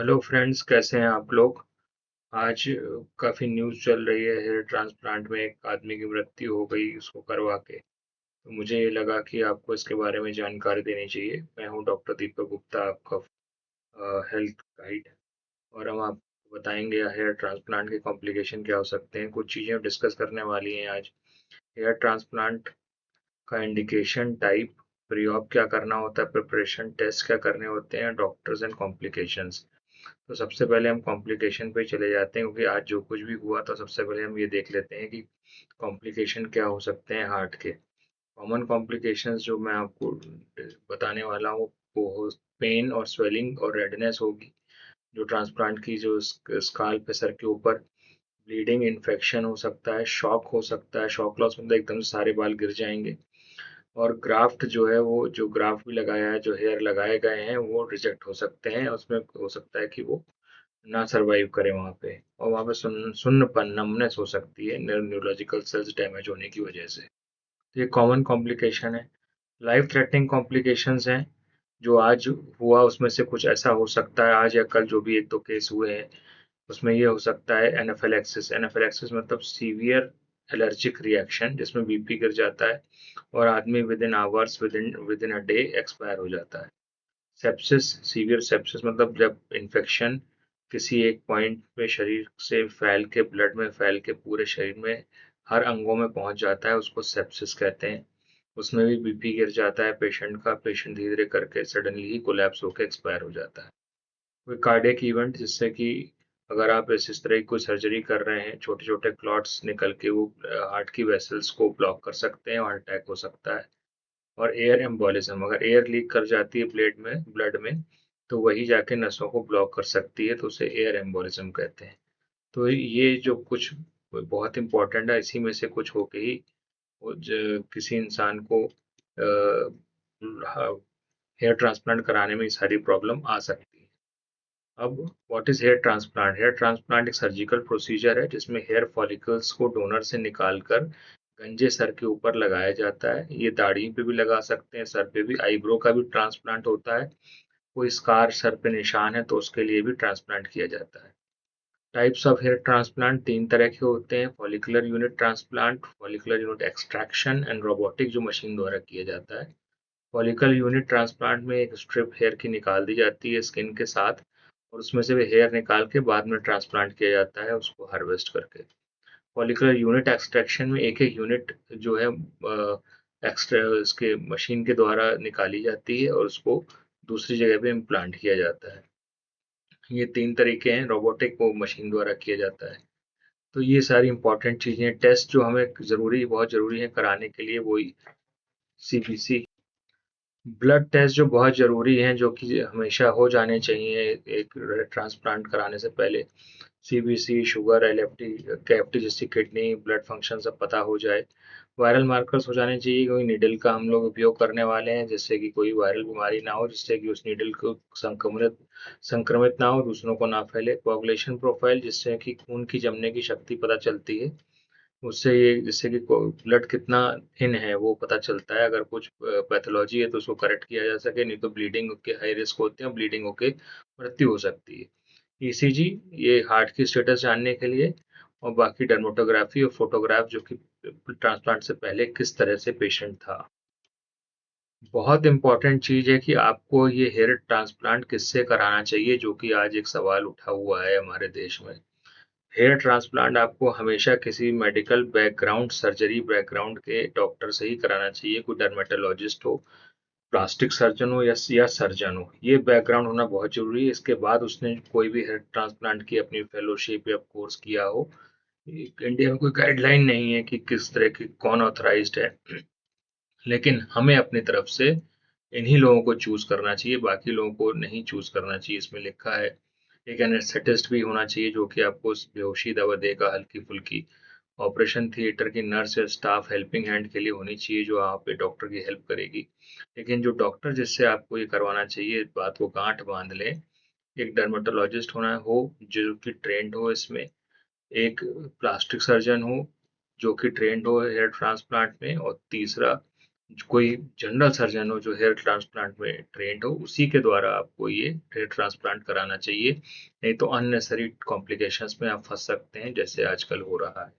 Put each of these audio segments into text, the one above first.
Hello friends, कैसे हैं आप लोग। आज काफ़ी न्यूज़ चल रही है। हेयर ट्रांसप्लांट में एक आदमी की मृत्यु हो गई उसको करवा के। तो मुझे ये लगा कि आपको इसके बारे में जानकारी देनी चाहिए। मैं हूं डॉक्टर दीपक गुप्ता, आपका हेल्थ गाइड। और हम आपको बताएंगे हेयर ट्रांसप्लांट के कॉम्प्लिकेशन क्या हो सकते हैं। कुछ चीज़ें डिस्कस करने वाली हैं आज। हेयर ट्रांसप्लांट का इंडिकेशन, टाइप, प्री ऑप क्या करना होता है, प्रिपरेशन, टेस्ट क्या करने होते हैं, डॉक्टर्स एंड कॉम्प्लिकेशंस। तो सबसे पहले हम कॉम्प्लिकेशन पे चले जाते हैं, क्योंकि आज जो कुछ भी हुआ था सबसे पहले हम ये देख लेते हैं कि कॉम्प्लिकेशन क्या हो सकते हैं हार्ट के। कॉमन कॉम्प्लिकेशंस जो मैं आपको बताने वाला हूँ वो पेन और स्वेलिंग और रेडनेस होगी, जो ट्रांसप्लांट की जो स्काल्प है सर के ऊपर। ब्लीडिंग, इन्फेक्शन हो सकता है, शॉक हो सकता है, शॉक लॉस मतलब एकदम से सारे बाल गिर जाएंगे। और ग्राफ्ट जो है, वो जो ग्राफ्ट भी लगाया है, जो हेयर लगाए गए हैं वो रिजेक्ट हो सकते हैं। उसमें हो सकता है कि वो ना सरवाइव करे वहाँ पे, और वहाँ पे सुन्नपन, नमनेस हो सकती है न्यूरोलॉजिकल सेल्स डैमेज होने की वजह से। तो ये कॉमन कॉम्प्लिकेशन है। लाइफ थ्रेटनिंग कॉम्प्लिकेशंस हैं जो आज हुआ, उसमें से कुछ ऐसा हो सकता है, आज या कल जो भी एक दो केस हुए हैं उसमें ये हो सकता है एनाफिलैक्सिस। एनाफिलैक्सिस मतलब सीवियर एलर्जिक रिएक्शन, जिसमें बीपी गिर जाता है और आदमी with in hours, with in a day expire हो जाता है। सेप्सिस, सीवियर सेप्सिस मतलब जब इन्फेक्शन किसी एक पॉइंट पे शरीर से फैल के, ब्लड में फैल के पूरे शरीर में हर अंगों में पहुंच जाता है, उसको सेप्सिस कहते हैं। उसमें भी बीपी गिर जाता है पेशेंट का, पेशेंट धीरे धीरे करके सडनली ही कोलैप्स होकर एक्सपायर हो जाता है। कोई कार्डियक इवेंट, जिससे कि अगर आप इस तरह की कोई सर्जरी कर रहे हैं, छोटे छोटे क्लॉट्स निकल के वो हार्ट की वेसल्स को ब्लॉक कर सकते हैं, हार्ट अटैक हो सकता है। और एयर एम्बोलिज्म, अगर एयर लीक कर जाती है ब्लड में, तो वही जाके नसों को ब्लॉक कर सकती है, तो उसे एयर एम्बोलिज्म कहते हैं। तो ये जो कुछ बहुत इंपॉर्टेंट है, इसी में से कुछ होके ही किसी इंसान को हेयर ट्रांसप्लांट कराने में ये सारी प्रॉब्लम आ सकती है। अब what is hair transplant. Hair transplant एक सर्जिकल प्रोसीजर है जिसमें हेयर फॉलिकल्स को डोनर से निकालकर गंजे सर के ऊपर लगाया जाता है। ये दाढ़ी पे भी लगा सकते हैं, सर पे भी। आईब्रो का भी ट्रांसप्लांट होता है। कोई स्कार सर पे निशान है तो उसके लिए भी ट्रांसप्लांट किया जाता है। टाइप्स ऑफ हेयर ट्रांसप्लांट तीन तरह के होते हैं: follicular unit transplant, follicular unit extraction and robotic, जो मशीन द्वारा किया जाता है। फॉलिकल यूनिट ट्रांसप्लांट में एक स्ट्रिप हेयर की निकाल दी जाती है स्किन के साथ, और उसमें से भी हेयर निकाल के बाद में ट्रांसप्लांट किया जाता है उसको हार्वेस्ट करके। फॉलिकुलर यूनिट एक्सट्रैक्शन में एक एक यूनिट जो है एक्स्ट्रा उसके मशीन के द्वारा निकाली जाती है और उसको दूसरी जगह पे इम्प्लांट किया जाता है। ये तीन तरीके हैं, रोबोटिक वो मशीन द्वारा किया जाता है। तो ये सारी इंपॉर्टेंट चीज़ें, टेस्ट जो हमें ज़रूरी, बहुत ज़रूरी है कराने के लिए, वही सीबीसी, ब्लड टेस्ट जो बहुत ज़रूरी हैं, जो कि हमेशा हो जाने चाहिए एक ट्रांसप्लांट कराने से पहले। सीबीसी, शुगर, एलएफटी, केएफटी जैसी किडनी, ब्लड फंक्शन सब पता हो जाए। वायरल मार्कर्स हो जाने चाहिए, कोई नीडल का हम लोग उपयोग करने वाले हैं जिससे कि कोई वायरल बीमारी ना हो, जिससे कि उस नीडल को संक्रमित संक्रमित ना हो, दूसरों को ना फैले। कोagulation प्रोफाइल, जिससे कि खून की जमने की शक्ति पता चलती है, उससे ये जिससे कि ब्लड कितना थिन है वो पता चलता है। अगर कुछ पैथोलॉजी है तो उसको करेक्ट किया जा सके, नहीं तो ब्लीडिंग के हाई रिस्क होते हैं, ब्लीडिंग होके मृत्यु हो सकती है। ईसीजी, ये हार्ट की स्टेटस जानने के लिए। और बाकी डर्मेटोग्राफी और फोटोग्राफ, जो कि ट्रांसप्लांट से पहले किस तरह से पेशेंट था। बहुत इंपॉर्टेंट चीज है कि आपको ये हेयर ट्रांसप्लांट किससे कराना चाहिए, जो कि आज एक सवाल उठा हुआ है हमारे देश में। हेयर ट्रांसप्लांट आपको हमेशा किसी मेडिकल बैकग्राउंड, सर्जरी बैकग्राउंड के डॉक्टर से ही कराना चाहिए। कोई डर्मेटोलॉजिस्ट हो, प्लास्टिक सर्जन हो या सर्जन हो, ये बैकग्राउंड होना बहुत जरूरी है। इसके बाद उसने कोई भी हेयर ट्रांसप्लांट की अपनी फेलोशिप या कोर्स किया हो। इंडिया में कोई गाइडलाइन नहीं है कि किस तरह की कौन ऑथराइज्ड है, लेकिन हमें अपनी तरफ से इन्हीं लोगों को चूज करना चाहिए, बाकी लोगों को नहीं चूज करना चाहिए। इसमें लिखा है एक एनेस्थेटिस्ट भी होना चाहिए जो कि आपको बेहोशी दवा देगा हल्की फुल्की। ऑपरेशन थिएटर की नर्स या स्टाफ हेल्पिंग हैंड के लिए होनी चाहिए, जो आप पे डॉक्टर की हेल्प करेगी। लेकिन जो डॉक्टर जिससे आपको ये करवाना चाहिए, बात को गांठ बांध लें। एक डर्मेटोलॉजिस्ट होना हो जो कि ट्रेंड हो इसमें, एक प्लास्टिक सर्जन हो जो कि ट्रेंड हो हेयर ट्रांसप्लांट में, और तीसरा कोई जनरल सर्जन हो जो हेयर ट्रांसप्लांट में ट्रेंड हो, उसी के द्वारा आपको ये हेयर ट्रांसप्लांट कराना चाहिए, नहीं तो अननेसेसरी कॉम्प्लिकेशंस में आप फंस सकते हैं जैसे आजकल हो रहा है।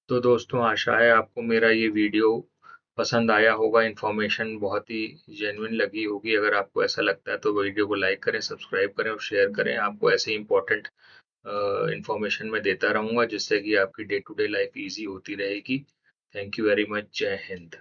तो दोस्तों, आशा है आपको मेरा ये वीडियो पसंद आया होगा, इन्फॉर्मेशन बहुत ही जेन्युइन लगी होगी। अगर आपको ऐसा लगता है तो वीडियो को लाइक करें, सब्सक्राइब करें और शेयर करें। आपको ऐसे इंपॉर्टेंट इन्फॉर्मेशन मैं देता रहूंगा जिससे कि आपकी day to day life easy होती रहेगी। Thank you very much. जय हिंद।